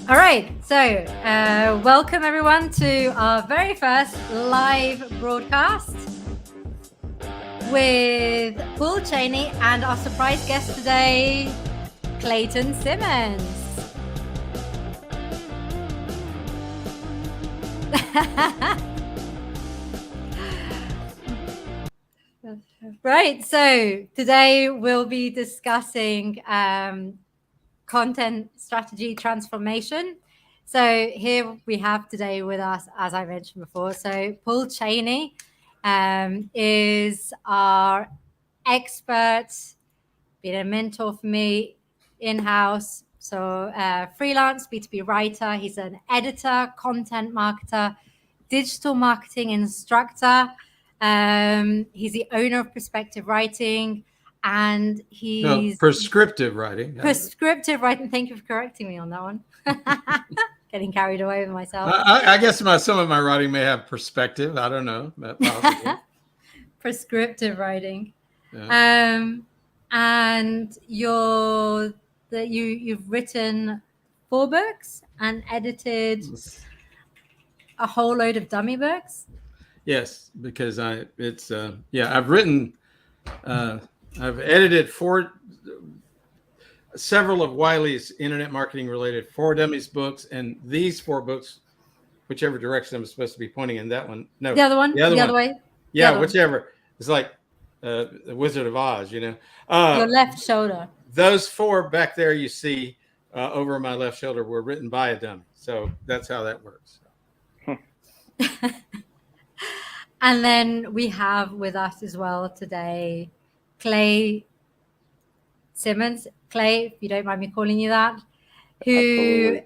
All right, so welcome everyone to our very first live broadcast with Paul Cheney and our surprise guest today, Clayton Simmons. Right, so today we'll be discussing content strategy transformation. So here we have today with us, as I mentioned before, so Paul Cheney is our expert, been a mentor for me in-house. So freelance B2B writer, he's an editor, content marketer, digital marketing instructor. He's the owner of Perspective Writing, and he's prescriptive writing. Prescriptive writing. Thank you for correcting me on that one. Getting carried away with myself. I guess some of my writing may have perspective. I don't know. Prescriptive writing. Yeah. And you've written 4 books and edited a whole load of dummy books. Yes, because I've written, I've edited several of Wiley's internet marketing related 4 dummies books, and these 4 books, whichever direction I'm supposed to be pointing in, that one. No, the other one. The other way. Yeah, whichever. It's like the Wizard of Oz, you know. Your left shoulder. Those 4 back there you see over my left shoulder were written by a dummy. So that's how that works. And then we have with us as well today, Clay Simmons. Clay, if you don't mind me calling you that, who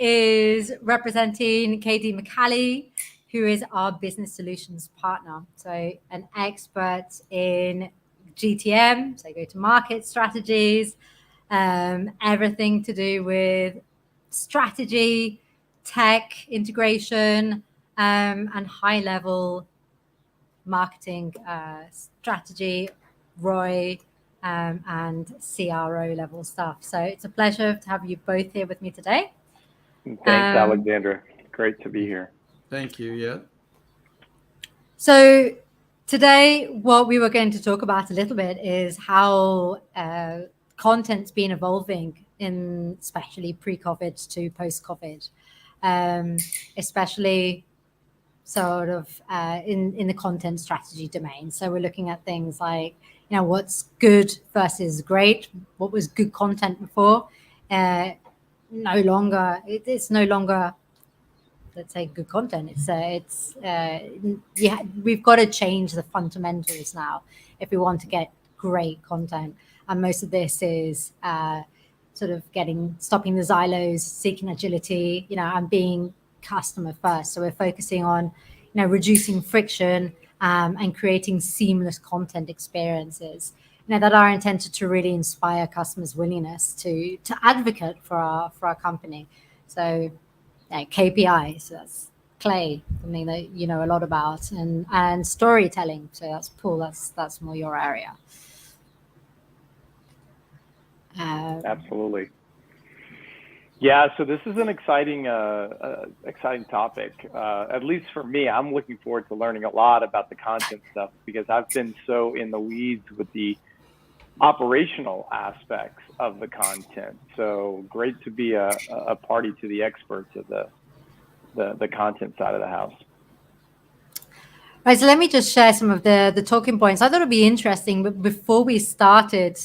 is representing KD McCallie, who is our business solutions partner. So an expert in GTM, so go-to-market strategies, everything to do with strategy, tech integration, and high-level marketing strategy, ROI, and CRO level stuff. So it's a pleasure to have you both here with me today. Thanks, Alexandra. Great to be here. Thank you. Yeah. So today, what we were going to talk about a little bit is how content's been evolving in especially pre-COVID to post-COVID, especially sort of in the content strategy domain. So we're looking at things like, you know, what's good versus great. What was good content before? It's no longer, let's say, good content. We've got to change the fundamentals now if we want to get great content. And most of this is sort of stopping the silos, seeking agility, you know, and being customer first. So we're focusing on, you know, reducing friction and creating seamless content experiences, you know, that are intended to really inspire customers' willingness to advocate for our company. So KPIs, so that's Clay, something that you know a lot about, and storytelling. So that's Paul, that's more your area. Absolutely. Yeah, so this is an exciting topic. At least for me, I'm looking forward to learning a lot about the content stuff because I've been so in the weeds with the operational aspects of the content. So great to be a party to the experts of the content side of the house. Right, so let me just share some of the talking points. I thought it'd be interesting, but before we started,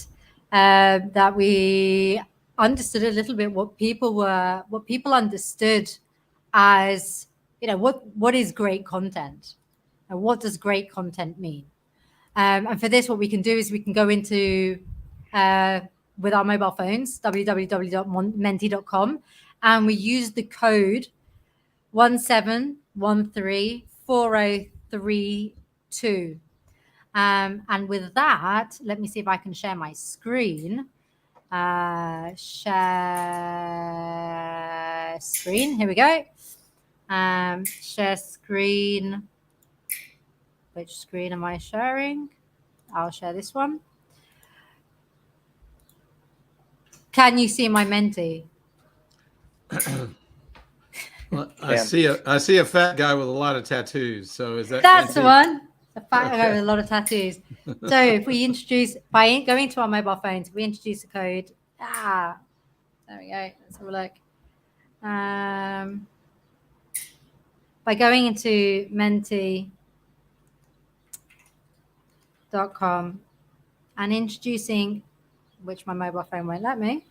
that we understood a little bit what people understood as, you know, what is great content and what does great content mean. And for this, what we can do is we can go into with our mobile phones, www.menti.com, and we use the code 17134032. And with that, let me see if I can share my screen. Share screen. Here we go. Share screen. Which screen am I sharing? I'll share this one. Can you see my Menti? Well, I see a fat guy with a lot of tattoos. So is that? That's the one. A fat guy with a lot of tattoos. So if we introduce, by going to our mobile phones, we introduce a code. There we go. Let's have a look. By going into menti.com and introducing, which my mobile phone won't let me.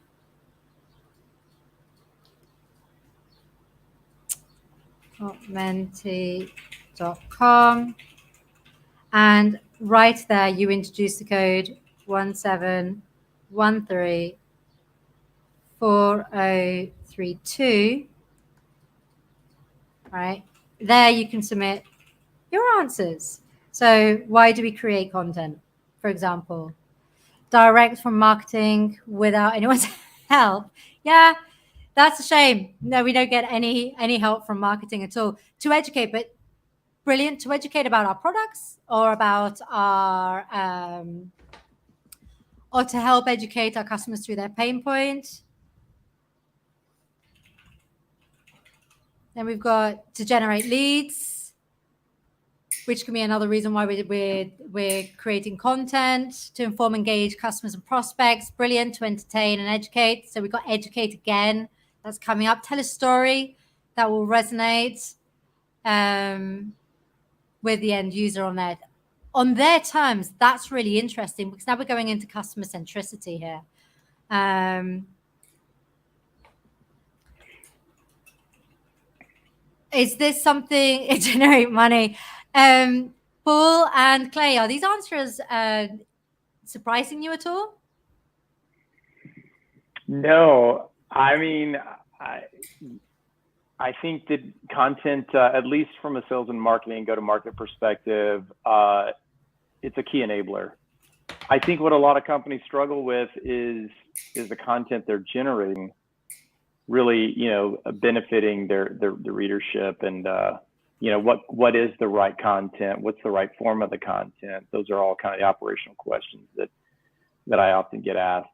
Menti.com, and right there you introduce the code 17134032. Right there you can submit your answers. So why do we create content, for example? Direct from marketing without anyone's help. Yeah, that's a shame. No, we don't get any help from marketing at all. To educate, but brilliant, to educate about our products or about our or to help educate our customers through their pain point. Then we've got to generate leads, which can be another reason why we're creating content. To inform, engage customers and prospects. Brilliant. To entertain and educate. So we've got educate again. That's coming up. Tell a story that will resonate with the end user on their terms. That's really interesting because now we're going into customer centricity here. Is this something generate money? Paul and Clay, are these answers surprising you at all? No, I mean, I think that content, at least from a sales and marketing go-to-market perspective, it's a key enabler. I think what a lot of companies struggle with is the content they're generating really, benefiting their readership, and what is the right content? What's the right form of the content? Those are all kind of the operational questions that I often get asked.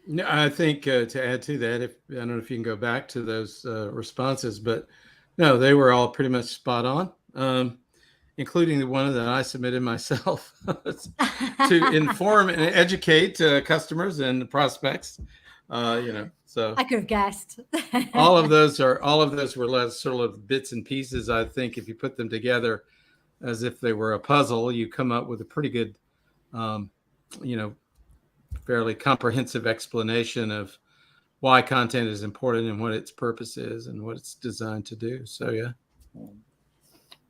No, I think to add to that, I don't know if you can go back to those responses, but no, they were all pretty much spot on, including the one that I submitted myself to inform and educate customers and prospects. So I could have guessed. all of those were less sort of bits and pieces. I think if you put them together as if they were a puzzle, you come up with a pretty good, fairly comprehensive explanation of why content is important and what its purpose is and what it's designed to do. So, yeah.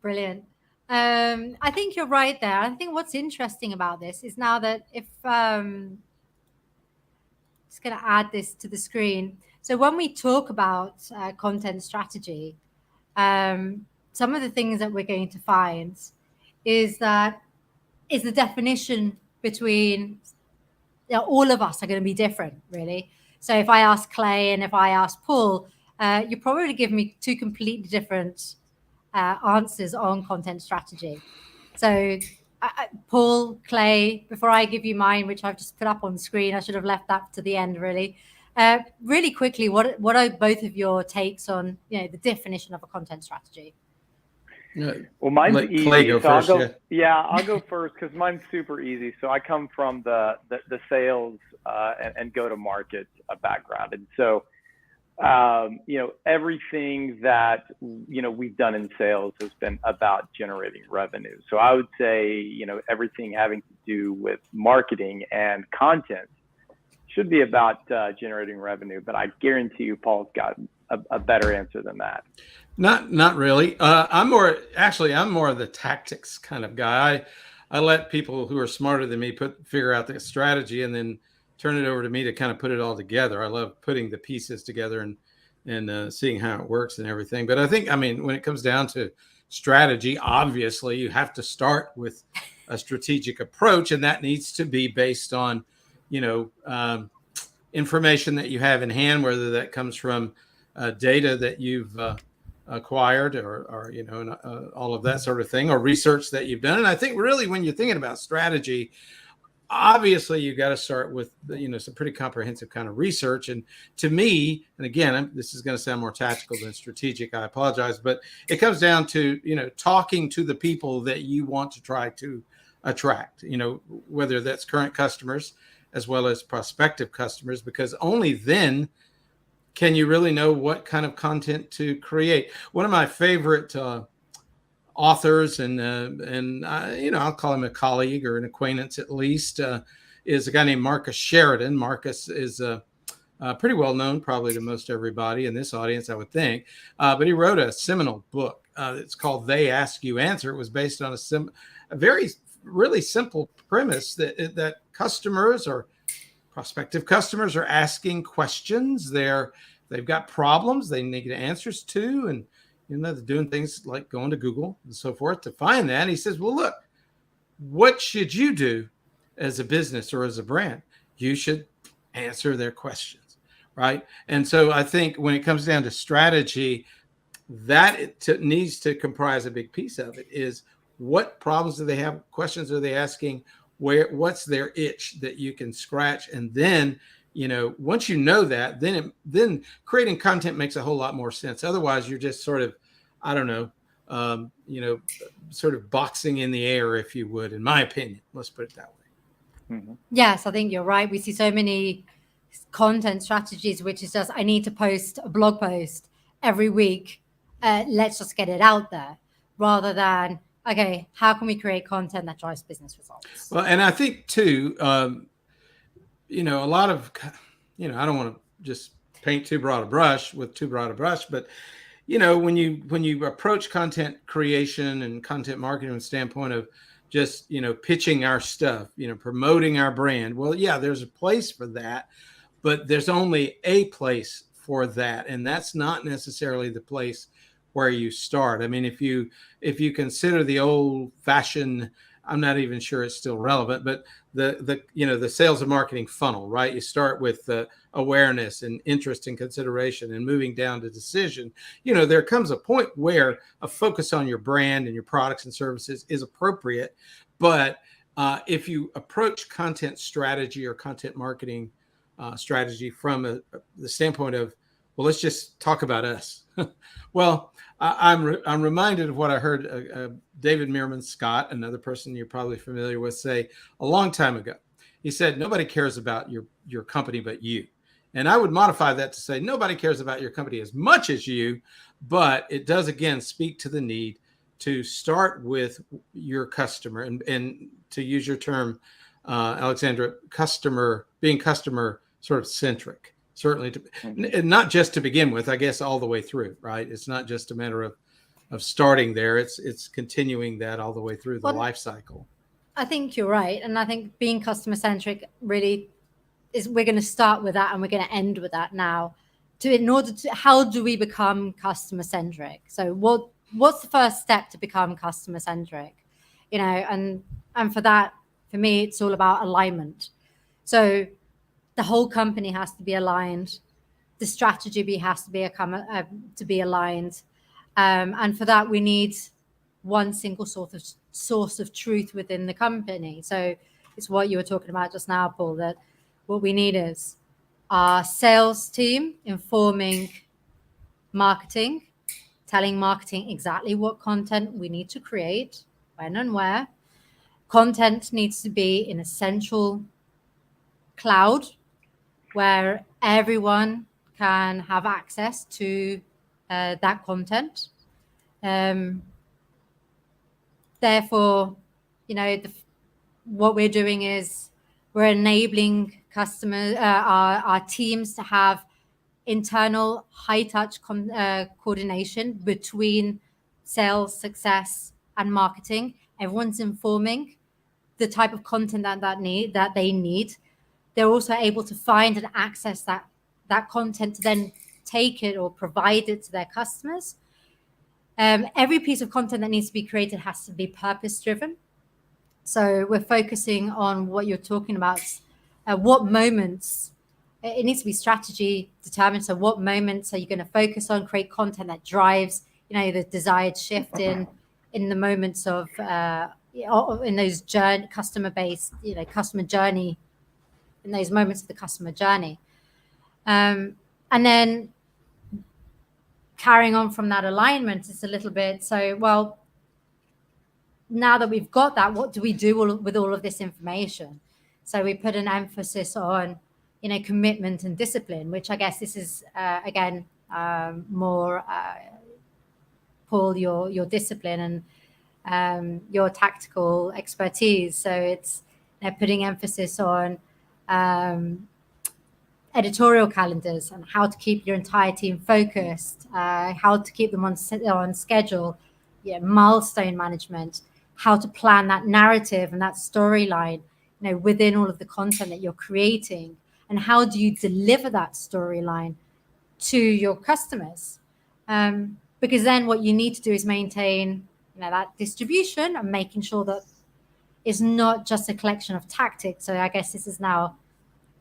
Brilliant. I think you're right there. I think what's interesting about this is now that if just going to add this to the screen. So when we talk about content strategy, some of the things that we're going to find is the definition between all of us are going to be different, really. So if I ask Clay and if I ask Paul, you probably give me two completely different answers on content strategy. So Paul, Clay, before I give you mine, which I've just put up on the screen, I should have left that to the end, really. Really quickly, what are both of your takes on the definition of a content strategy? Well, mine's easy. Clay go so first, I'll go first because mine's super easy. So I come from the sales and go-to-market background, and so everything that we've done in sales has been about generating revenue. So I would say everything having to do with marketing and content should be about generating revenue. But I guarantee you, Paul's got a better answer than that. Not really. I'm more of the tactics kind of guy. I let people who are smarter than me figure out the strategy and then turn it over to me to kind of put it all together. I love putting the pieces together and seeing how it works and everything. But I think, when it comes down to strategy, obviously you have to start with a strategic approach, and that needs to be based on, information that you have in hand, whether that comes from data that you've acquired or all of that sort of thing, or research that you've done. And I think really when you're thinking about strategy, obviously you got to start with some pretty comprehensive kind of research. And to me, and again, this is going to sound more tactical than strategic, I apologize, but it comes down to talking to the people that you want to try to attract, whether that's current customers as well as prospective customers, because only then can you really know what kind of content to create. One of my favorite authors, and I'll call him a colleague or an acquaintance at least, is a guy named Marcus Sheridan. Marcus is pretty well known probably to most everybody in this audience, I would think, but he wrote a seminal book. It's called They Ask You Answer. It was based on a very really simple premise that customers or prospective customers are asking questions. They've got problems they need answers to, and they're doing things like going to Google and so forth to find that. And he says, well, look, what should you do as a business or as a brand? You should answer their questions, right? And so I think when it comes down to strategy, that needs to comprise a big piece of it. Is what problems do they have? Questions are they asking? What's their itch that you can scratch? And then, once you know that, then creating content makes a whole lot more sense. Otherwise, you're just sort of, I don't know, sort of boxing in the air, if you would, in my opinion. Let's put it that way. Mm-hmm. Yes, I think you're right. We see so many content strategies, which is just, I need to post a blog post every week. Let's just get it out there, rather than, okay, how can we create content that drives business results? Well, and I think too, a lot of, I don't want to just paint too broad a brush, but when you approach content creation and content marketing from the standpoint of just, pitching our stuff, promoting our brand, well, yeah, there's a place for that, but there's only a place for that. And that's not necessarily the place where you start. I mean, if you consider the old fashioned, I'm not even sure it's still relevant, but the sales and marketing funnel, right? You start with awareness and interest and consideration and moving down to decision. There comes a point where a focus on your brand and your products and services is appropriate. But if you approach content strategy or content marketing strategy from the standpoint of, well, let's just talk about us. Well, I'm reminded of what I heard David Meerman Scott, another person you're probably familiar with, say a long time ago. He said, nobody cares about your company but you. And I would modify that to say, nobody cares about your company as much as you, but it does, again, speak to the need to start with your customer and to use your term, Alexandra, being customer sort of centric. Certainly, not just to begin with, I guess, all the way through, right? It's not just a matter of starting there. It's continuing that all the way through the life cycle. I think you're right. And I think being customer centric really is, we're going to start with that and we're going to end with that now. How do we become customer centric? So what's the first step to become customer centric? And for that, for me, it's all about alignment. So the whole company has to be aligned. The strategy has to be aligned. And for that, we need one single source of truth within the company. So it's what you were talking about just now, Paul, that what we need is our sales team informing marketing, telling marketing exactly what content we need to create, when and where. Content needs to be in a central cloud where everyone can have access to that content. Therefore, what we're doing is we're enabling customers, our teams to have internal high-touch coordination between sales, success, and marketing. Everyone's informing the type of content that they need. They're also able to find and access that content to then take it or provide it to their customers. Every piece of content that needs to be created has to be purpose-driven. So we're focusing on what you're talking about. What moments, it needs to be strategy determined. So what moments are you going to focus on, create content that drives, the desired shift in the moments of, in those customer-based, customer journey, in those moments of the customer journey. And then carrying on from that alignment is a little bit, so, well, now that we've got that, what do we do with all of this information? So we put an emphasis on, commitment and discipline, which I guess this is, again, more, Paul, your discipline and your tactical expertise. So it's putting emphasis on editorial calendars and how to keep your entire team focused, how to keep them on schedule, milestone management, how to plan that narrative and that storyline, within all of the content that you're creating, and how do you deliver that storyline to your customers? Because then what you need to do is maintain, that distribution and making sure that it's not just a collection of tactics. So I guess this is now,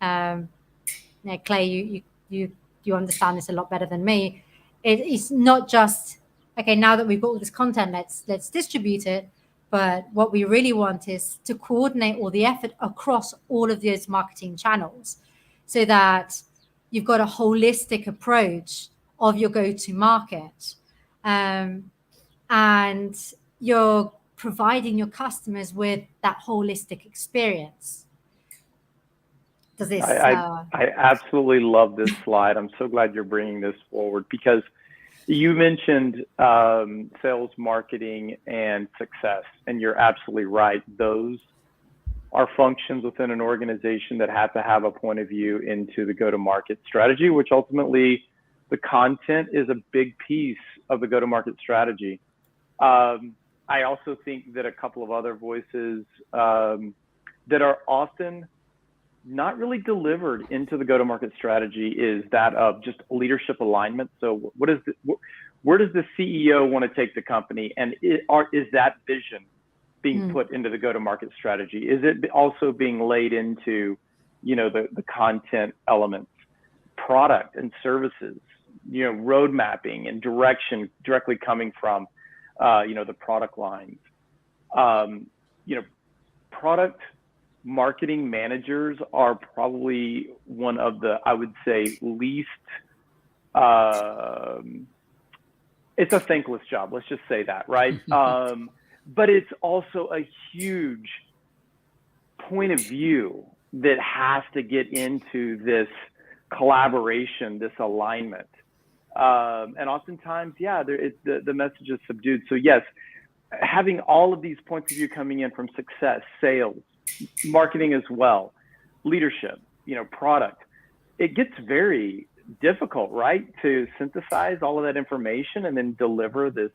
Clay, you understand this a lot better than me. It's not just, okay, now that we've got all this content, let's distribute it. But what we really want is to coordinate all the effort across all of those marketing channels so that you've got a holistic approach of your go-to market. And you're providing your customers with that holistic experience. Does this? I absolutely love this slide. I'm so glad you're bringing this forward, because you mentioned sales, marketing, and success, and you're absolutely right. Those are functions within an organization that have to have a point of view into the go-to-market strategy, which ultimately the content is a big piece of the go-to-market strategy. I also think that a couple of other voices that are often not really delivered into the go-to-market strategy is that of just leadership alignment. So where does the CEO want to take the company? And is that vision being put into the go-to-market strategy? Is it also being laid into, the content elements, product and services, road mapping and direction directly coming from, the product lines, product marketing managers are probably one of the, I would say, least, it's a thankless job. Let's just say that, right? But it's also a huge point of view that has to get into this collaboration, this alignment. And oftentimes, the message is subdued. So yes, having all of these points of view coming in from success, sales, marketing as well, leadership, product, it gets very difficult, right? To synthesize all of that information and then deliver this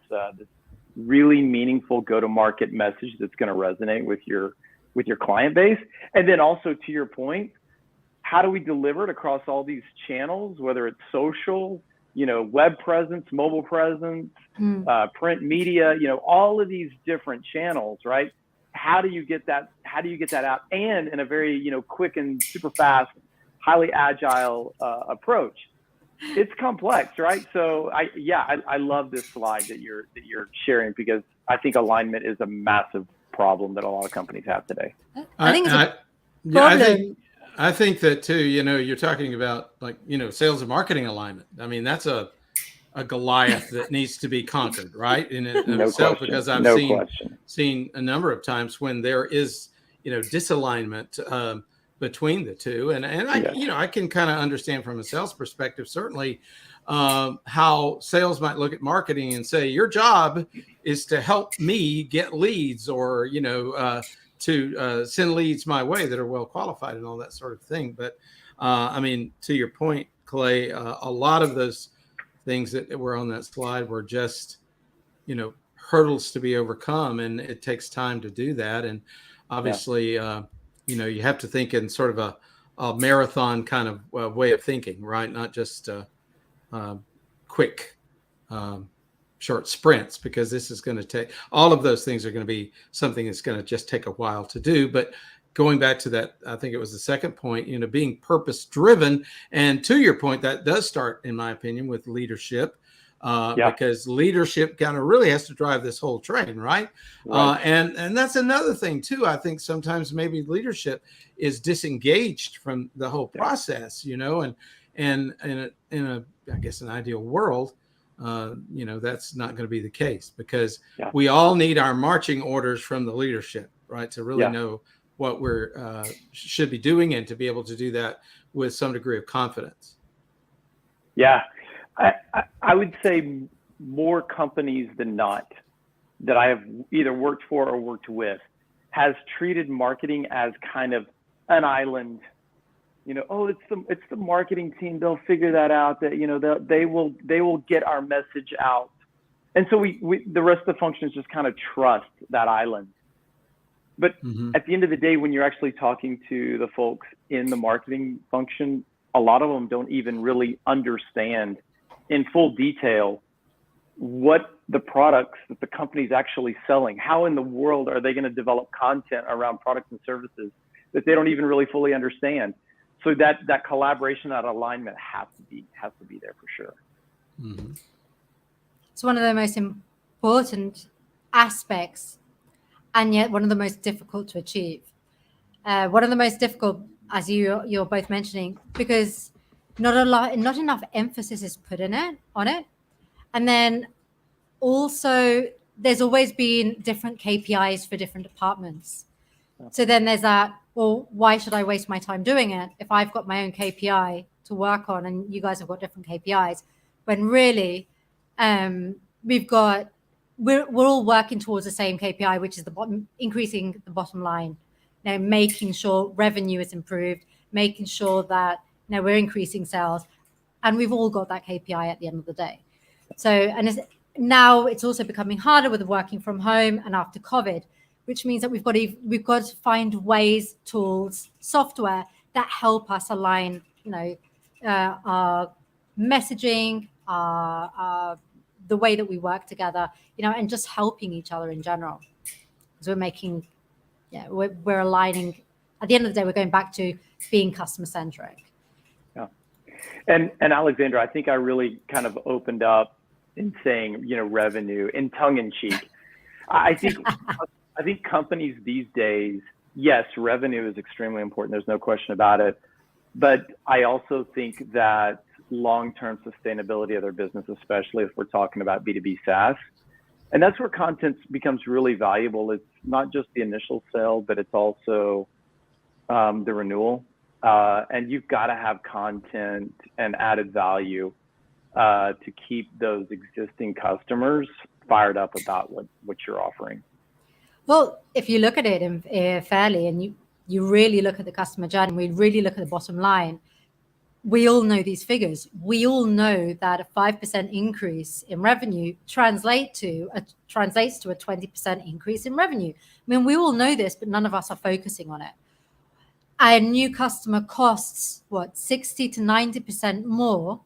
really meaningful go-to-market message that's going to resonate with your client base. And then also, to your point, how do we deliver it across all these channels, whether it's social, web presence, mobile presence, print media, all of these different channels, right? How do you get that out? And in a very, quick and super fast, highly agile approach. It's complex, right? So I love this slide that you're sharing, because I think alignment is a massive problem that a lot of companies have today. I think it's a problem. I think that too, you're talking about sales and marketing alignment. I mean, that's a Goliath that needs to be conquered, right? In itself, because I've seen a number of times when there is, disalignment between the two. And I can kind of understand from a sales perspective, certainly, how sales might look at marketing and say, your job is to help me get leads, or, to send leads my way that are well qualified and all that sort of thing. But to your point, Clay, a lot of those things that were on that slide were just, hurdles to be overcome, and it takes time to do that. And obviously, you have to think in sort of a marathon kind of way of thinking, right? Not just quick, short sprints, because this is going to take, all of those things are going to be something that's going to just take a while to do. But going back to that, I think it was the second point, being purpose driven. And to your point, that does start, in my opinion, with leadership. because leadership kind of really has to drive this whole train, right? And that's another thing too. I think sometimes maybe leadership is disengaged from the whole process, you know, and in a I guess an ideal world, you know, that's not going to be the case, because we all need our marching orders from the leadership, right, to really know what we're should be doing, and to be able to do that with some degree of confidence. Yeah, I would say more companies than not that I have either worked for or worked with has treated marketing as kind of an island. You know, oh, it's the marketing team. They'll figure that out. That, you know, they will get our message out. And so we the rest of the functions just kind of trust that island. But at the end of the day, when you're actually talking to the folks in the marketing function, a lot of them don't even really understand in full detail what the products that the company's actually selling. How in the world are they going to develop content around products and services that they don't even really fully understand? So that collaboration, that alignment has to be there for sure. It's one of the most important aspects, and yet one of the most difficult to achieve. One of the most difficult, as you're both mentioning, because not enough emphasis is put on it. And then also there's always been different KPIs for different departments. So then there's that, well, why should I waste my time doing it if I've got my own KPI to work on and you guys have got different KPIs? When really we're all working towards the same KPI, which is increasing the bottom line. You know, making sure revenue is improved, making sure that, you know, we're increasing sales, and we've all got that KPI at the end of the day. So, and now it's also becoming harder with working from home and after COVID, which means that we've got to find ways, tools, software that help us align, you know, our messaging, the way that we work together, you know, and just helping each other in general. Because we're aligning. At the end of the day, we're going back to being customer centric. Yeah, and Alexandra, I think I really kind of opened up in saying, you know, revenue in tongue in cheek. I think companies these days, yes, revenue is extremely important. There's no question about it. But I also think that long-term sustainability of their business, especially if we're talking about B2B SaaS, and that's where content becomes really valuable. It's not just the initial sale, but it's also the renewal. And you've got to have content and added value to keep those existing customers fired up about what you're offering. Well, if you look at it fairly, and you really look at the customer journey, we really look at the bottom line, we all know these figures. We all know that a 5% increase in revenue translates to a 20% increase in revenue. I mean, we all know this, but none of us are focusing on it. A new customer costs, 60 to 90% more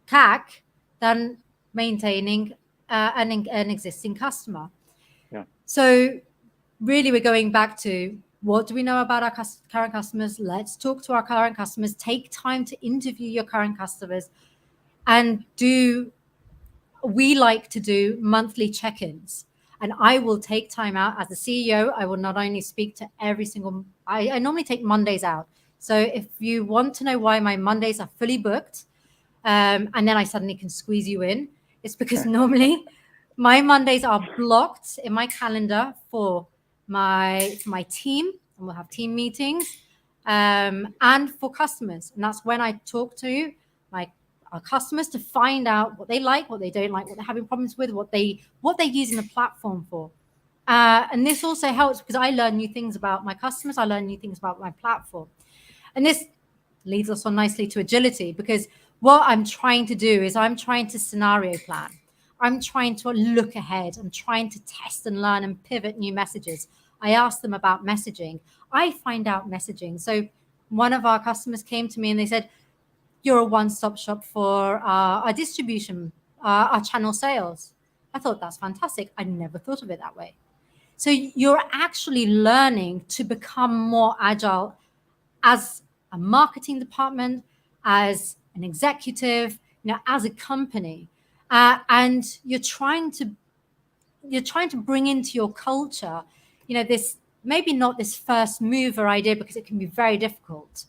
CAC than maintaining an existing customer. Yeah. So really, we're going back to, what do we know about our current customers? Let's talk to our current customers. Take time to interview your current customers. And we like to do monthly check-ins. And I will take time out as the CEO. I will not only speak to I normally take Mondays out. So if you want to know why my Mondays are fully booked, and then I suddenly can squeeze you in, it's because normally my Mondays are blocked in my calendar for my team, and we'll have team meetings, and for customers. And that's when I talk to our customers to find out what they like, what they don't like, what they're having problems with, what they're using the platform for. And this also helps because I learn new things about my customers. I learn new things about my platform. And this leads us on nicely to agility, because what I'm trying to do is I'm trying to scenario plan. I'm trying to look ahead. I'm trying to test and learn and pivot new messages. I ask them about messaging. I find out messaging. So one of our customers came to me and they said, you're a one-stop shop for our distribution, our channel sales. I thought that's fantastic. I never thought of it that way. So you're actually learning to become more agile as a marketing department, as an executive, as a company. and you're trying to bring into your culture, this, maybe not this first mover idea, because it can be very difficult,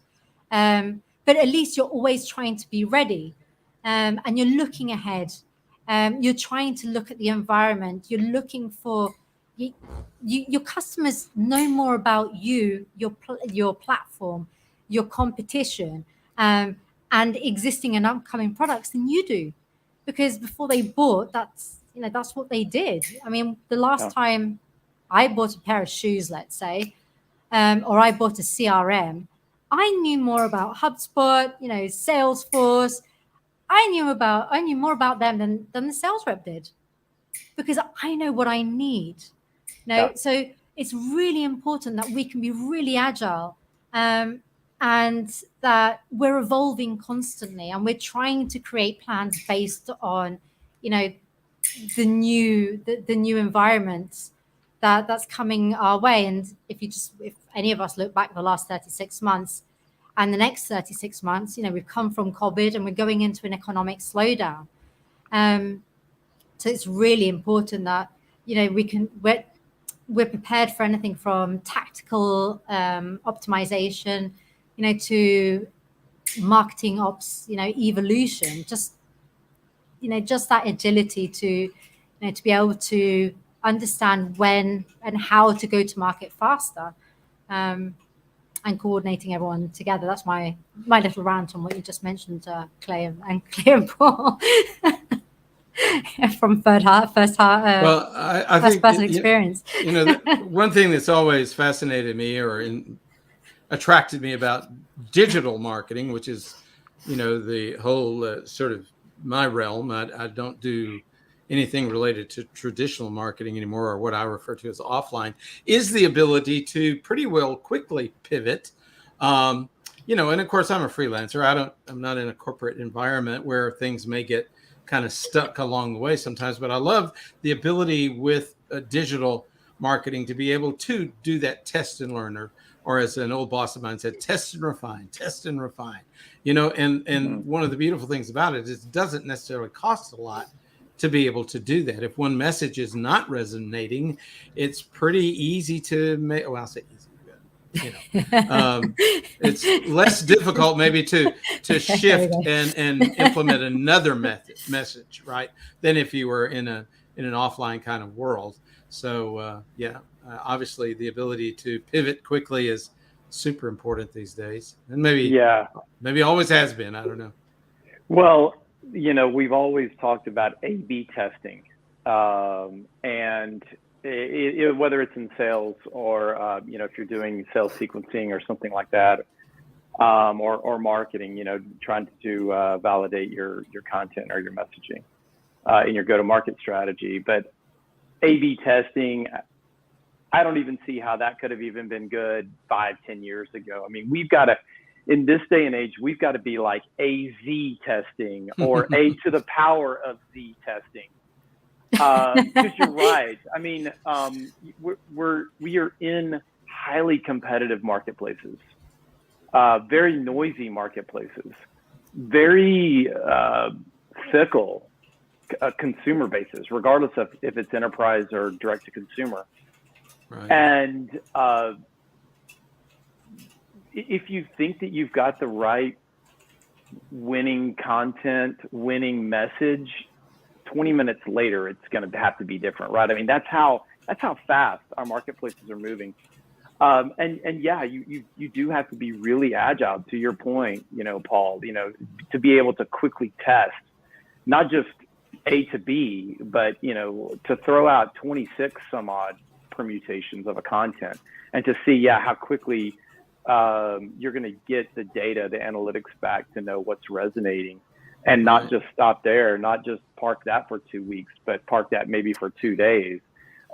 but at least you're always trying to be ready, and you're looking ahead. You're trying to look at the environment. You're looking for your customers know more about you, your platform, your competition, and existing and upcoming products than you do, because before they bought, that's what they did. I mean, the last time I bought a pair of shoes, let's say, or I bought a CRM, I knew more about HubSpot, Salesforce. I knew more about them than the sales rep did, because I know what I need. So it's really important that we can be really agile, and that we're evolving constantly, and we're trying to create plans based on, the new environments that's coming our way. And if any of us look back the last 36 months and the next 36 months, we've come from COVID and we're going into an economic slowdown. So it's really important that, we're prepared for anything from tactical optimization, to marketing ops, evolution. Just that agility to be able to understand when and how to go to market faster, and coordinating everyone together. That's my little rant on what you just mentioned, Clay and Paul. From first person experience. One thing that's always fascinated me attracted me about digital marketing, which is, the whole sort of my realm. I don't do anything related to traditional marketing anymore, or what I refer to as offline, is the ability to pretty well quickly pivot. And of course I'm a freelancer. I'm not in a corporate environment where things may get kind of stuck along the way sometimes, but I love the ability with digital marketing to be able to do that test and learn, or as an old boss of mine said, test and refine. And one of the beautiful things about it is it doesn't necessarily cost a lot to be able to do that. If one message is not resonating, it's pretty easy to make. Well, I'll say easy. It's less difficult maybe to shift and implement another message, right, than if you were in an offline kind of world. So obviously the ability to pivot quickly is super important these days, and maybe always has been. I don't know. Well, we've always talked about A/B testing, and whether it's in sales or if you're doing sales sequencing or something like that, or marketing, trying to validate your content or your messaging in your go-to-market strategy. But A/B testing, I don't even see how that could have even been good 5-10 years ago. I mean, in this day and age, we've got to be like AZ testing, or A to the power of Z testing. Because you're right. I mean, we are in highly competitive marketplaces, very noisy marketplaces, very fickle consumer bases, regardless of if it's enterprise or direct to consumer. Right. And if you think that you've got the right winning content, winning message, 20 minutes later, it's going to have to be different, right? I mean, that's how fast our marketplaces are moving. And yeah, you do have to be really agile, to your point, Paul, to be able to quickly test, not just A to B, but, to throw out 26 some odd permutations of a content, and to see, how quickly you're going to get the data, the analytics back to know what's resonating. And not just stop there, not just park that for 2 weeks, but park that maybe for 2 days,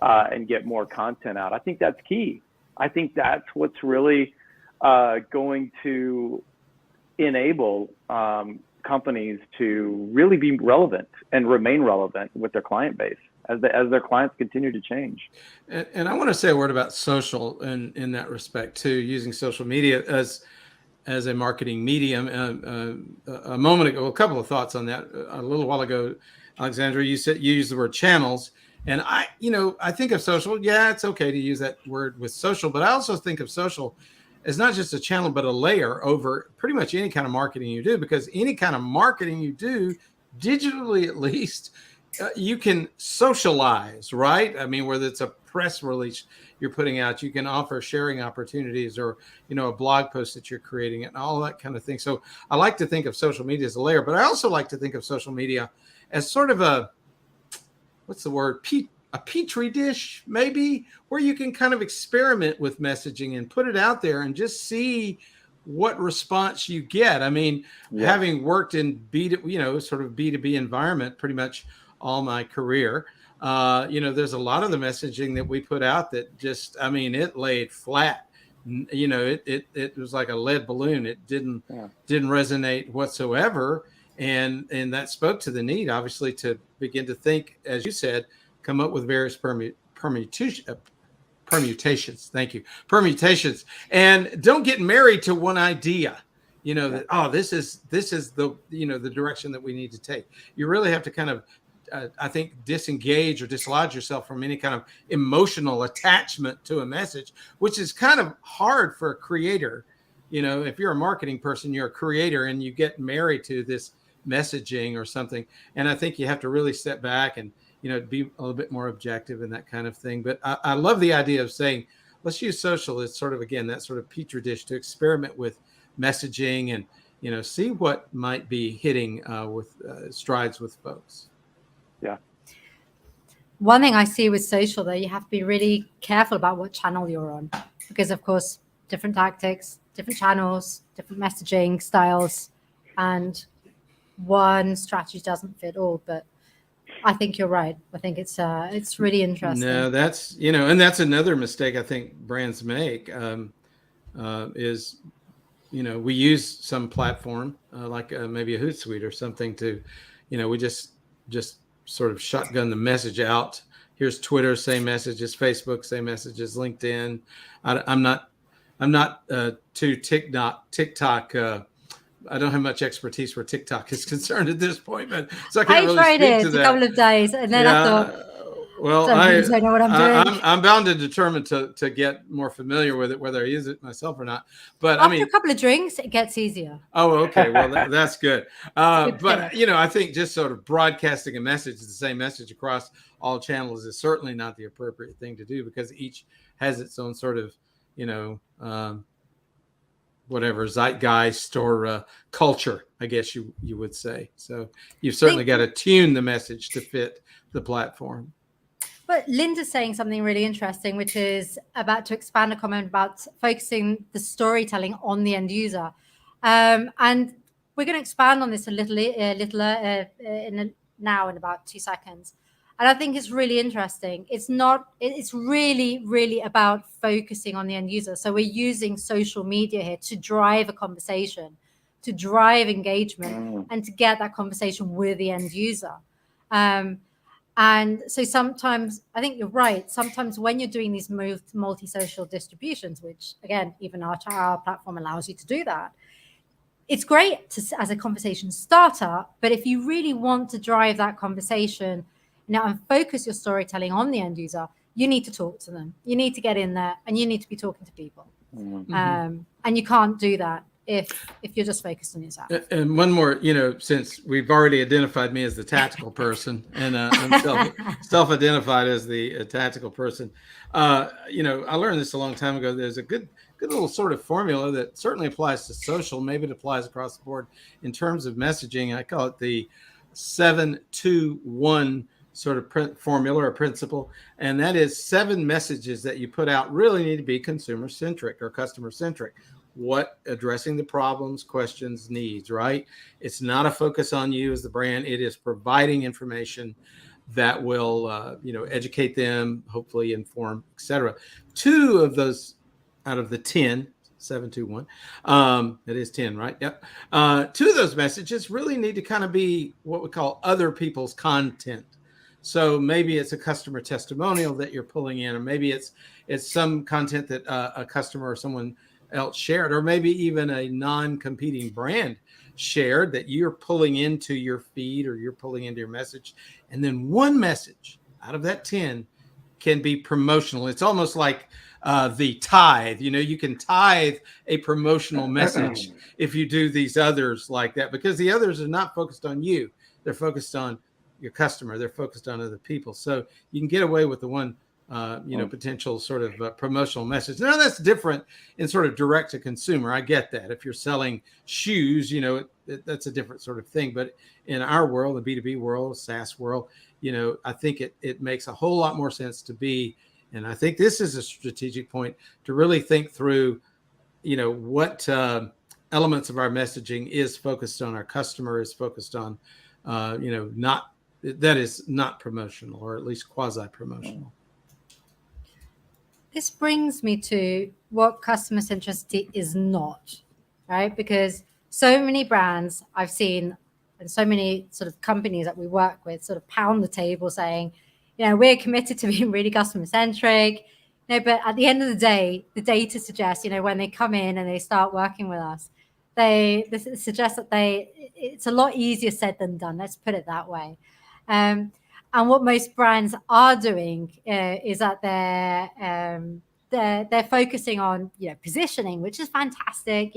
and get more content out. I think that's key. I think that's what's really going to enable companies to really be relevant and remain relevant with their client base as their clients continue to change. And I want to say a word about social in that respect too, using social media as a marketing medium. A moment ago, a couple of thoughts on that. A little while ago, Alexandra, you said you used the word channels. And I think of social. Yeah, it's okay to use that word with social, but I also think of social as not just a channel, but a layer over pretty much any kind of marketing you do, because any kind of marketing you do, digitally at least, you can socialize, right? I mean, whether it's a press release you're putting out, you can offer sharing opportunities, or, a blog post that you're creating, and all that kind of thing. So I like to think of social media as a layer, but I also like to think of social media as sort of what's the word? A petri dish, maybe, where you can kind of experiment with messaging and put it out there and just see what response you get. I mean, having worked in sort of B2B environment pretty much all my career, there's a lot of the messaging that we put out that just, I mean, it laid flat. It was like a lead balloon. It didn't resonate whatsoever. And that spoke to the need, obviously, to begin to think, as you said, come up with various permutations. Thank you. Permutations. And don't get married to one idea, that, this is the, the direction that we need to take. You really have to kind of, I think, disengage or dislodge yourself from any kind of emotional attachment to a message, which is kind of hard for a creator. If you're a marketing person, you're a creator, and you get married to this messaging or something. And I think you have to really step back and, be a little bit more objective and that kind of thing. But I love the idea of saying, let's use social as sort of, again, that sort of petri dish to experiment with messaging and, see what might be hitting with strides with folks. Yeah. One thing I see with social, though, you have to be really careful about what channel you're on, because, of course, different tactics, different channels, different messaging styles, and one strategy doesn't fit all. But I think you're right. I think it's really interesting. No, that's, and that's another mistake I think brands make, is, we use some platform like maybe a Hootsuite or something to, we just sort of shotgun the message out. Here's Twitter, same messages, Facebook, same messages, LinkedIn. I'm not too TikTok. I don't have much expertise where TikTok is concerned at this point, but so I can't really tried speak it to that. a couple of days, and then I thought, well, I don't know what I'm doing. I'm bound and determined to get more familiar with it, whether I use it myself or not. But after a couple of drinks, it gets easier. Oh, okay. Well, that's good. But I think just sort of broadcasting a message, the same message across all channels, is certainly not the appropriate thing to do, because each has its own sort of, whatever zeitgeist or culture, I guess you would say. So you've certainly got to tune the message to fit the platform. But Linda's saying something really interesting, which is about to expand a comment about focusing the storytelling on the end user. And we're going to expand on this a little now in about 2 seconds. And I think it's really interesting. It's really, really about focusing on the end user. So we're using social media here to drive a conversation, to drive engagement, and to get that conversation with the end user. And so sometimes, I think you're right, sometimes when you're doing these multi-social distributions, which again, even our platform allows you to do that, it's great as a conversation starter. But if you really want to drive that conversation and focus your storytelling on the end user, you need to talk to them. You need to get in there, and you need to be talking to people. And you can't do that if you're just focused on yourself. And one more, since we've already identified me as the tactical person, and I'm self-identified as the tactical person, I learned this a long time ago. There's a good little sort of formula that certainly applies to social. Maybe it applies across the board in terms of messaging. I call it the 7-2-1 sort of formula or principle. And that is 7 messages that you put out really need to be consumer-centric or customer-centric. What addressing the problems, questions, needs, right? It's not a focus on you as the brand. It is providing information that will, educate them, hopefully inform, etc. 2 of those out of the 10, 7-2-1, it is 10, right? Yep. 2 of those messages really need to kind of be what we call other people's content. So maybe it's a customer testimonial that you're pulling in, or maybe it's some content that a customer or someone else shared, or maybe even a non-competing brand shared that you're pulling into your feed or you're pulling into your message. And then one message out of that 10 can be promotional. It's almost like the tithe. You can tithe a promotional message if you do these others like that, because the others are not focused on you. They're focused on your customer. They're focused on other people. So you can get away with the one, potential sort of promotional message. Now that's different in sort of direct to consumer. I get that. If you're selling shoes, that's a different sort of thing. But in our world, the B2B world, SaaS world, I think it makes a whole lot more sense to be, and I think this is a strategic point, to really think through, what elements of our messaging is focused on our customer, is focused on, that is not promotional, or at least quasi-promotional. This brings me to what customer centricity is not, right? Because so many brands I've seen and so many sort of companies that we work with sort of pound the table saying, we're committed to being really customer centric. But at the end of the day, the data suggests, when they come in and they start working with us, this suggests that it's a lot easier said than done. Let's put it that way. And what most brands are doing is that they're focusing on positioning, which is fantastic.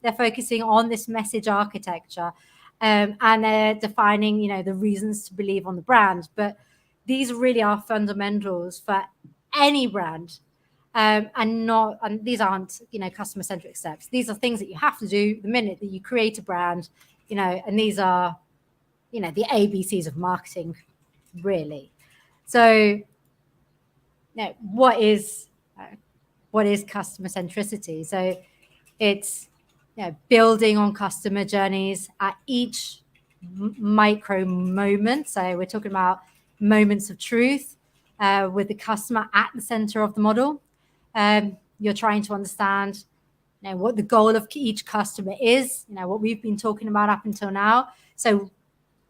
They're focusing on this message architecture, and they're defining the reasons to believe on the brand. But these really are fundamentals for any brand, and these aren't customer centric steps. These are things that you have to do the minute that you create a brand. And these are the ABCs of marketing, really. So what is customer centricity? So it's building on customer journeys at each micro moment. So we're talking about moments of truth, with the customer at the center of the model. You're trying to understand what the goal of each customer is, what we've been talking about up until now. So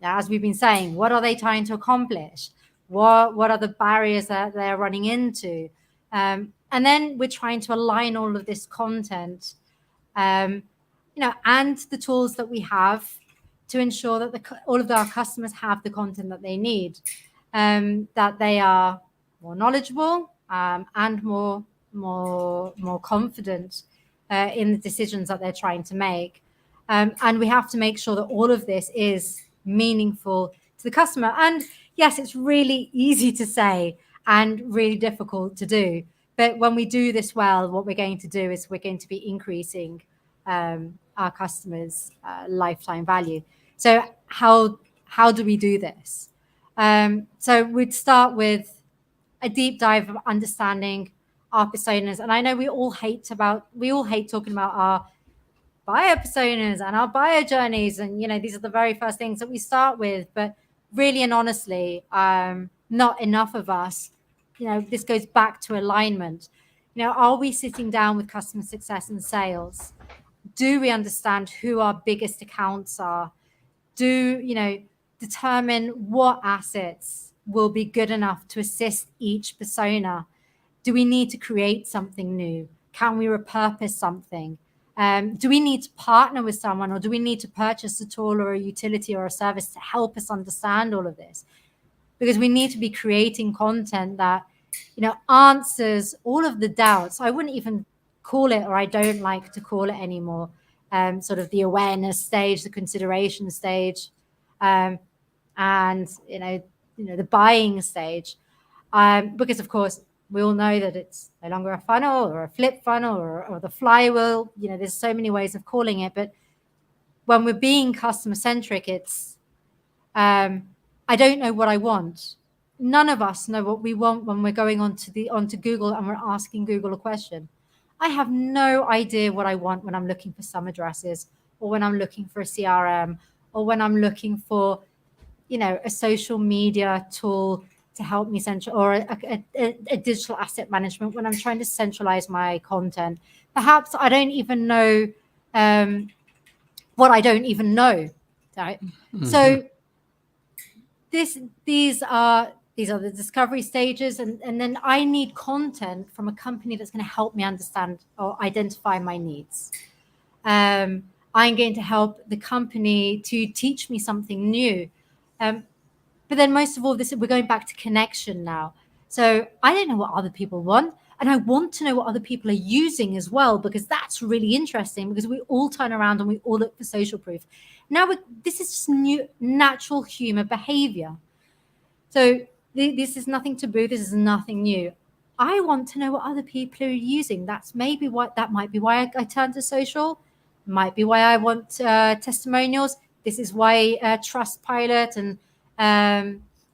as we've been saying, what are they trying to accomplish? What are the barriers that they're running into? And then we're trying to align all of this content, and the tools that we have to ensure that all of our customers have the content that they need, that they are more knowledgeable, and more confident in the decisions that they're trying to make. And we have to make sure that all of this is meaningful to the customer. And yes, it's really easy to say and really difficult to do. But when we do this well, what we're going to do is we're going to be increasing our customers' lifetime value. So how do we do this? So we'd start with a deep dive of understanding our personas. And I know we all hate talking about our buyer personas and our buyer journeys. And, these are the very first things that we start with. But really and honestly, not enough of us, this goes back to alignment. Are we sitting down with customer success and sales? Do we understand who our biggest accounts are? Determine what assets will be good enough to assist each persona? Do we need to create something new? Can we repurpose something? Do we need to partner with someone, or do we need to purchase a tool or a utility or a service to help us understand all of this? Because we need to be creating content that, answers all of the doubts. I wouldn't even call it, or I don't like to call it anymore, sort of the awareness stage, the consideration stage, and the buying stage, because of course we all know that it's no longer a funnel or a flip funnel or the flywheel. There's so many ways of calling it. But when we're being customer centric, it's I don't know what I want. None of us know what we want when we're going onto Google and we're asking Google a question. I have no idea what I want when I'm looking for some addresses, or when I'm looking for a CRM, or when I'm looking for, a social media tool to help me or a digital asset management when I'm trying to centralize my content. Perhaps I don't even know what I don't even know. Right? Mm-hmm. So these are the discovery stages, and then I need content from a company that's going to help me understand or identify my needs. And I'm going to help the company to teach me something new. But then most of all, we're going back to connection now. So I don't know what other people want. And I want to know what other people are using as well, because that's really interesting, because we all turn around and we all look for social proof. Now, this is just new, natural human behavior. So this is nothing taboo. This is nothing new. I want to know what other people are using. That might be why I turn to social. Might be why I want testimonials. This is why Trustpilot and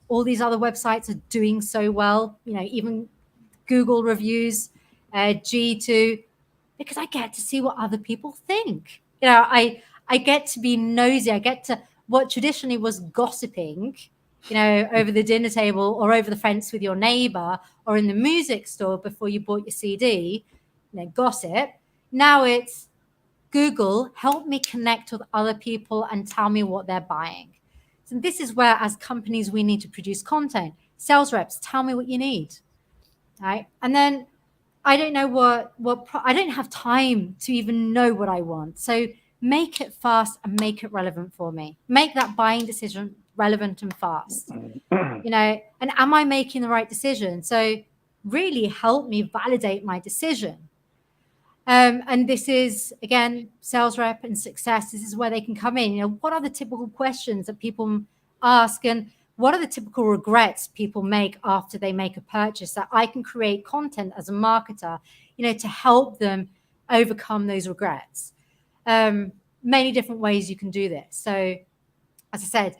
all these other websites are doing so well. Even Google reviews, G2, because I get to see what other people think. I get to be nosy. I get to what traditionally was gossiping, over the dinner table or over the fence with your neighbor or in the music store before you bought your CD, gossip. Now it's Google, help me connect with other people and tell me what they're buying. So this is where, as companies, we need to produce content. Sales reps, tell me what you need. Right. And then I don't know I don't have time to even know what I want. So make it fast and make it relevant for me. Make that buying decision relevant and fast. And am I making the right decision? So really help me validate my decision. And this is, again, sales rep and success. This is where they can come in. What are the typical questions that people ask, and what are the typical regrets people make after they make a purchase, that I can create content as a marketer, to help them overcome those regrets. Many different ways you can do this. So, as I said,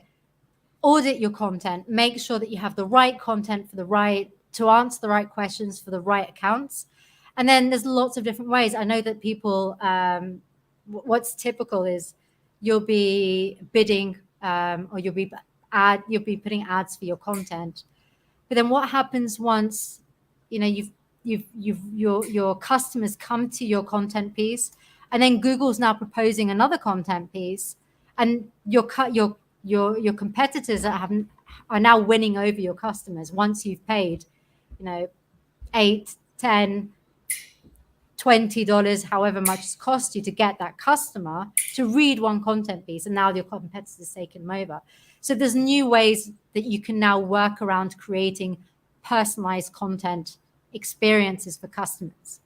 audit your content. Make sure that you have the right content to answer the right questions for the right accounts. And then there's lots of different ways. I know that people, what's typical is you'll be bidding or you'll be putting ads for your content. But then what happens once, your customers come to your content piece, and then Google's now proposing another content piece, and your competitors are now winning over your customers once you've paid, $8, $10, $20, however much it's cost you to get that customer to read one content piece, and now your competitors taking them over. So there's new ways that you can now work around creating personalized content experiences for customers.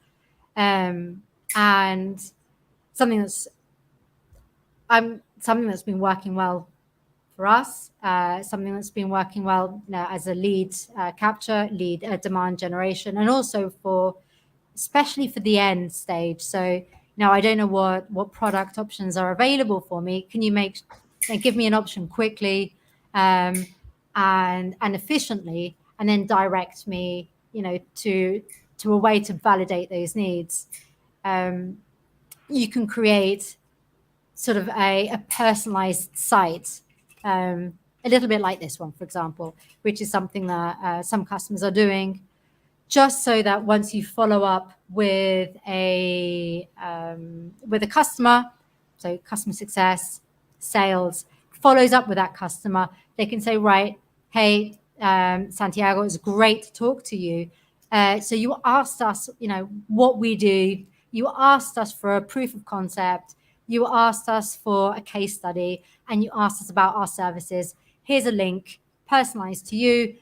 And something that's been working well for us, something that's been working well as a lead capture, lead demand generation, and also especially for the end stage. So now I don't know what product options are available for me. Can you give me an option quickly and efficiently, and then direct me, to a way to validate those needs. You can create sort of a personalized site, a little bit like this one, for example, which is something that some customers are doing, just so that once you follow up with a customer, so customer success, sales, follows up with that customer, they can say, right, hey, Santiago, it's great to talk to you. So you asked us, what we do. You asked us for a proof of concept. You asked us for a case study, and you asked us about our services. Here's a link, personalized to you.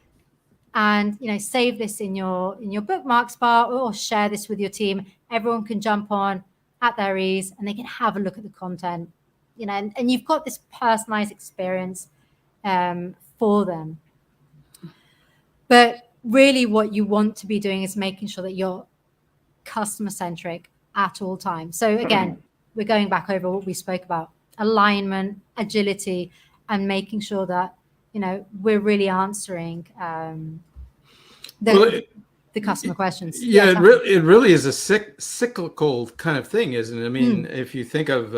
And save this in your bookmarks bar, or share this with your team. Everyone can jump on at their ease, and they can have a look at the content. And you've got this personalized experience for them. But really, what you want to be doing is making sure that you're customer centric at all times. So again, we're going back over what we spoke about: alignment, agility, and making sure that we're really answering the customer questions. Yeah, it really is a cyclical kind of thing, isn't it? I mean, if you think of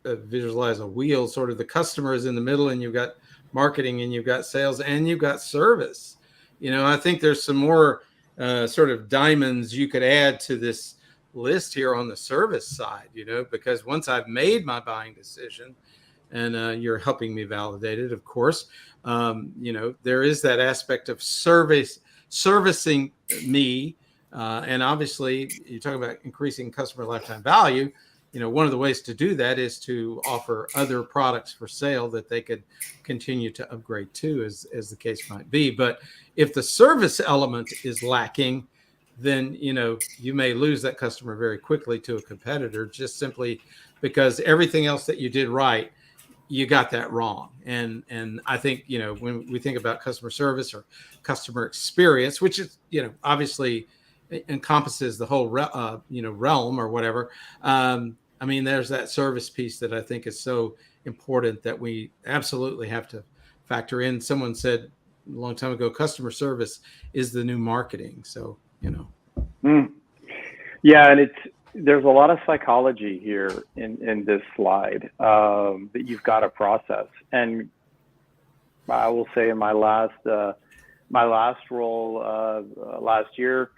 visualize a wheel, sort of the customer is in the middle, and you've got marketing, and you've got sales, and you've got service. I think there's some more sort of diamonds you could add to this list here on the service side, because once I've made my buying decision, and you're helping me validate it, of course, there is that aspect of servicing me. And obviously, you talk about increasing customer lifetime value. one of the ways to do that is to offer other products for sale that they could continue to upgrade to, as the case might be. But if the service element is lacking, then you may lose that customer very quickly to a competitor, just simply because everything else that you did right, you got that wrong. And I think when we think about customer service or customer experience, which is obviously encompasses the whole realm or whatever. I mean, there's that service piece that I think is so important that we absolutely have to factor in. Someone said a long time ago, customer service is the new marketing. So, Yeah, and there's a lot of psychology here in this slide that you've got to process. And I will say in my last role last year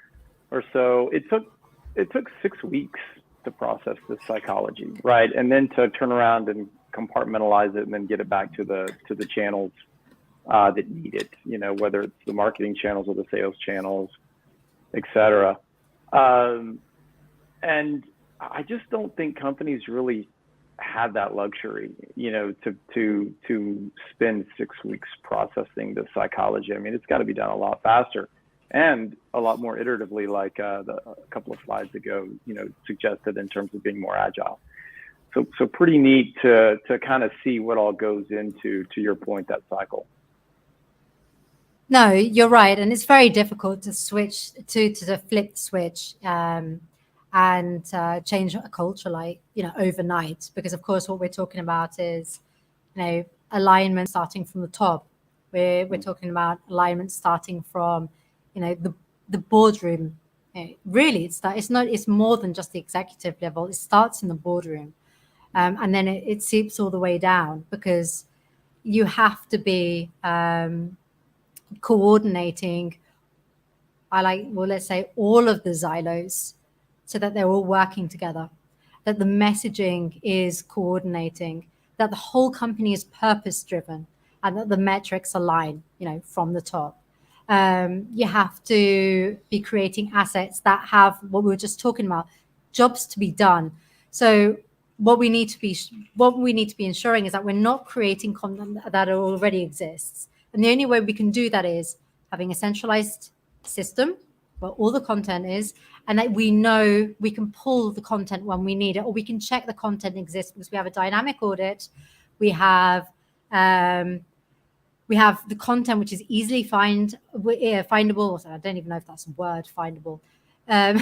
or so, it took 6 weeks to process this psychology, right? And then to turn around and compartmentalize it and then get it back to the channels that need it, whether it's the marketing channels or the sales channels, et cetera. And I just don't think companies really have that luxury, to spend 6 weeks processing the psychology. I mean, it's got to be done a lot faster and a lot more iteratively, like a couple of slides ago, suggested in terms of being more agile. So pretty neat to kind of see what all goes into, to your point, that cycle. No, you're right, and it's very difficult to switch to flip the switch and change a culture overnight, because of course what we're talking about is alignment starting from the top. We're talking about alignment starting from the boardroom. Really, it's more than just the executive level. It starts in the boardroom, and then it seeps all the way down, because you have to be coordinating. Let's say all of the silos, so that they're all working together, that the messaging is coordinating, that the whole company is purpose driven, and that the metrics align, from the top. You have to be creating assets that have what we were just talking about, jobs to be done. So what we need to be ensuring is that we're not creating content that already exists. And the only way we can do that is having a centralized system where all the content is, and that we know we can pull the content when we need it, or we can check the content exists, because we have a dynamic audit. We have the content which is easily findable. I don't even know if that's a word, findable. It's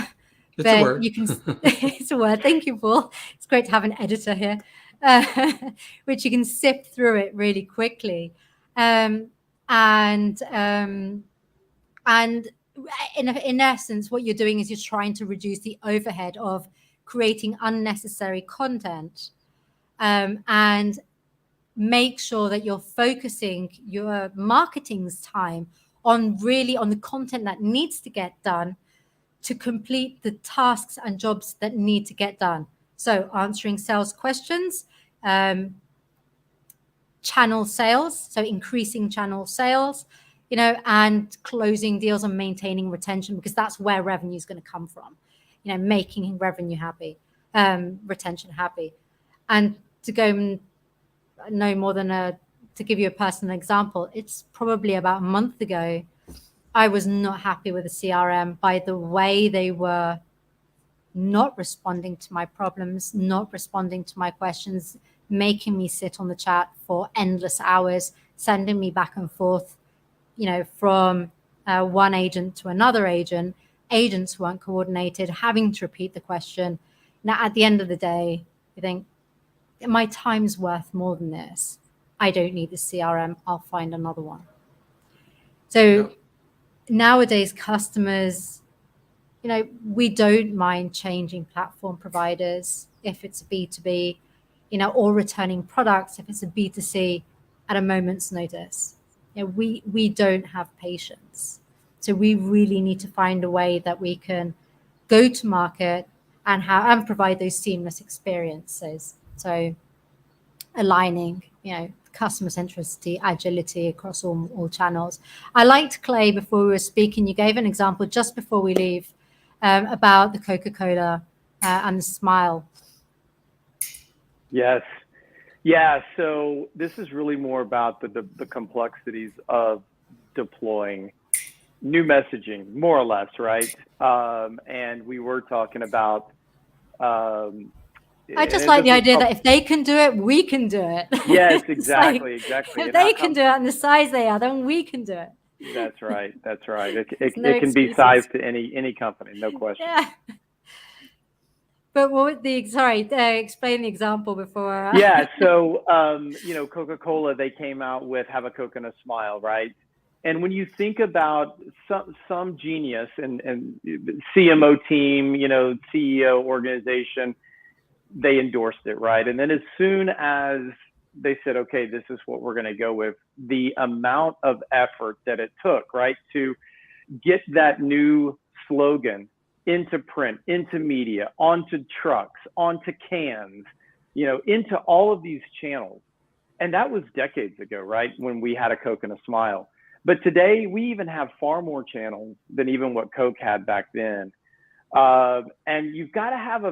a word. You can. It's a word. Thank you, Paul. It's great to have an editor here, which you can sift through it really quickly. And in essence, what you're doing is you're trying to reduce the overhead of creating unnecessary content, and make sure that you're focusing your marketing's time on the content that needs to get done to complete the tasks and jobs that need to get done. So answering sales questions, channel sales, so increasing channel sales, and closing deals and maintaining retention, because that's where revenue is going to come from, making revenue happy, retention happy. And to go no more than to give you a personal example, it's probably about a month ago, I was not happy with the CRM by the way they were not responding to my problems, not responding to my questions, making me sit on the chat for endless hours, sending me back and forth, from one agent to another agent. Agents weren't coordinated, having to repeat the question. Now, at the end of the day, you think, my time's worth more than this. I don't need the CRM. I'll find another one. So nowadays, customers, we don't mind changing platform providers if it's a B2B, or returning products if it's a B2C at a moment's notice. We don't have patience. So we really need to find a way that we can go to market and provide those seamless experiences. So aligning, customer centricity, agility across all channels. I liked, Clay, before we were speaking, you gave an example just before we leave about the Coca-Cola and the smile. Yes. Yeah. So this is really more about the complexities of deploying new messaging, more or less, right? And we were talking about. I just like the idea that if they can do it, we can do it. Yes, It's like, exactly. if they can do it and the size they are, then we can do it. That's right. That's right. It No can be excuses. sized to any company, no question. Yeah. But what would explain the example before? Yeah. So, Coca-Cola, they came out with "Have a Coke and a Smile," right? And when you think about some genius and CMO team, CEO organization, they endorsed it, right? And then as soon as they said, okay, this is what we're going to go with, the amount of effort that it took, right, to get that new slogan into print, into media, onto trucks, onto cans, into all of these channels. And that was decades ago, right, when we had a Coke and a Smile. But today we even have far more channels than even what Coke had back then. And you've got to have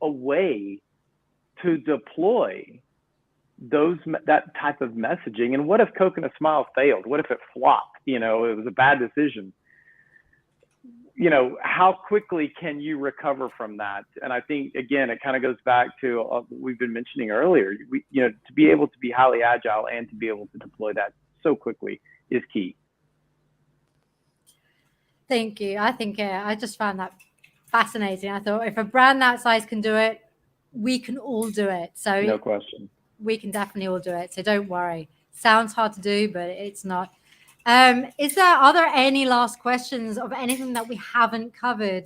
a way to deploy that type of messaging. And what if Coke and a Smile failed? What if it flopped? It was a bad decision. How quickly can you recover from that? And I think, again, it kind of goes back to what we've been mentioning earlier. To be able to be highly agile and to be able to deploy that so quickly is key. Thank you. I think I just found that fascinating. I thought if a brand that size can do it, we can all do it. So no question. We can definitely all do it. So don't worry. Sounds hard to do, but it's not. Are there any last questions of anything that we haven't covered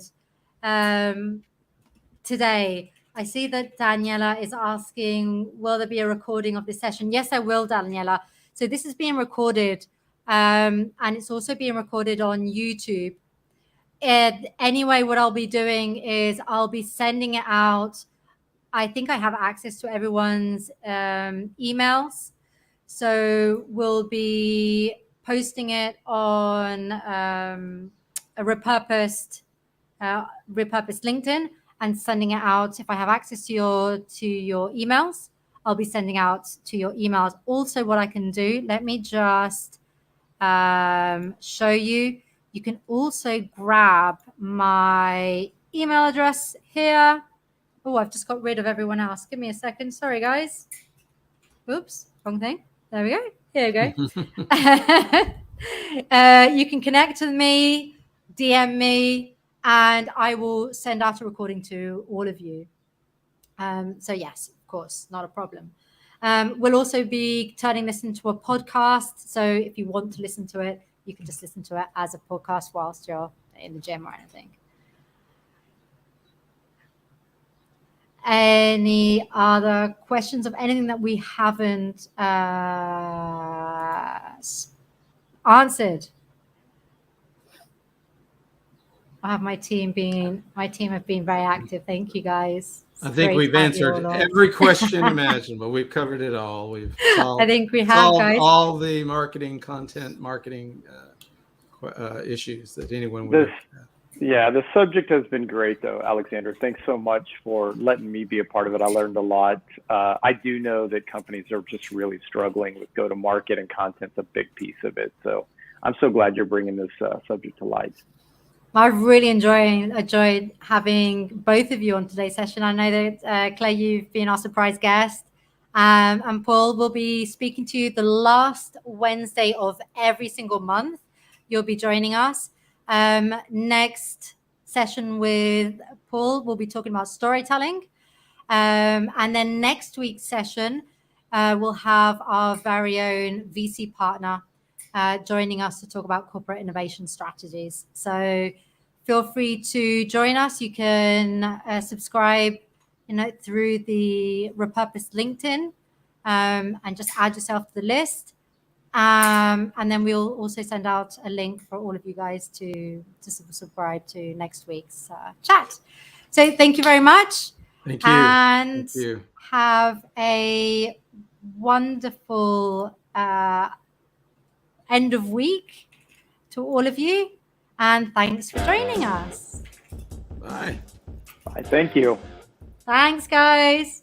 today? I see that Daniela is asking, will there be a recording of this session? Yes, I will, Daniela. So this is being recorded, and it's also being recorded on YouTube. Anyway, what I'll be doing is I'll be sending it out. I think I have access to everyone's emails. So we'll be posting it on a repurposed LinkedIn and sending it out. If I have access to your emails, I'll be sending out to your emails. Also, what I can do, let me just show you. You can also grab my email address here. Oh, I've just got rid of everyone else. Give me a second. Sorry, guys. Oops, wrong thing. There we go. Here we go. You can connect with me, DM me, and I will send out a recording to all of you. So yes, of course, not a problem. We'll also be turning this into a podcast. So if you want to listen to it, you can just listen to it as a podcast whilst you're in the gym or anything. Any other questions of anything that we haven't answered? I have my team have been very active. Thank you, guys. I think we've answered every question imaginable. We've covered it all. We've solved, I think we have, guys. All the content marketing issues that anyone would have. Yeah, the subject has been great, though, Alexander. Thanks so much for letting me be a part of it. I learned a lot. I do know that companies are just really struggling with go-to-market, and content's a big piece of it. So I'm so glad you're bringing this subject to light. I've really enjoyed having both of you on today's session. I know that, Clay, you've been our surprise guest. And Paul will be speaking to you the last Wednesday of every single month. You'll be joining us. Next session with Paul, we'll be talking about storytelling. And then next week's session, we'll have our very own VC partner joining us to talk about corporate innovation strategies. So feel free to join us. You can subscribe, through the repurposed LinkedIn, and just add yourself to the list. And then we'll also send out a link for all of you guys to subscribe to next week's chat. So thank you very much. Thank you. And thank you. Have a wonderful end of week to all of you. And thanks for joining us. Bye. Bye. Thank you. Thanks, guys.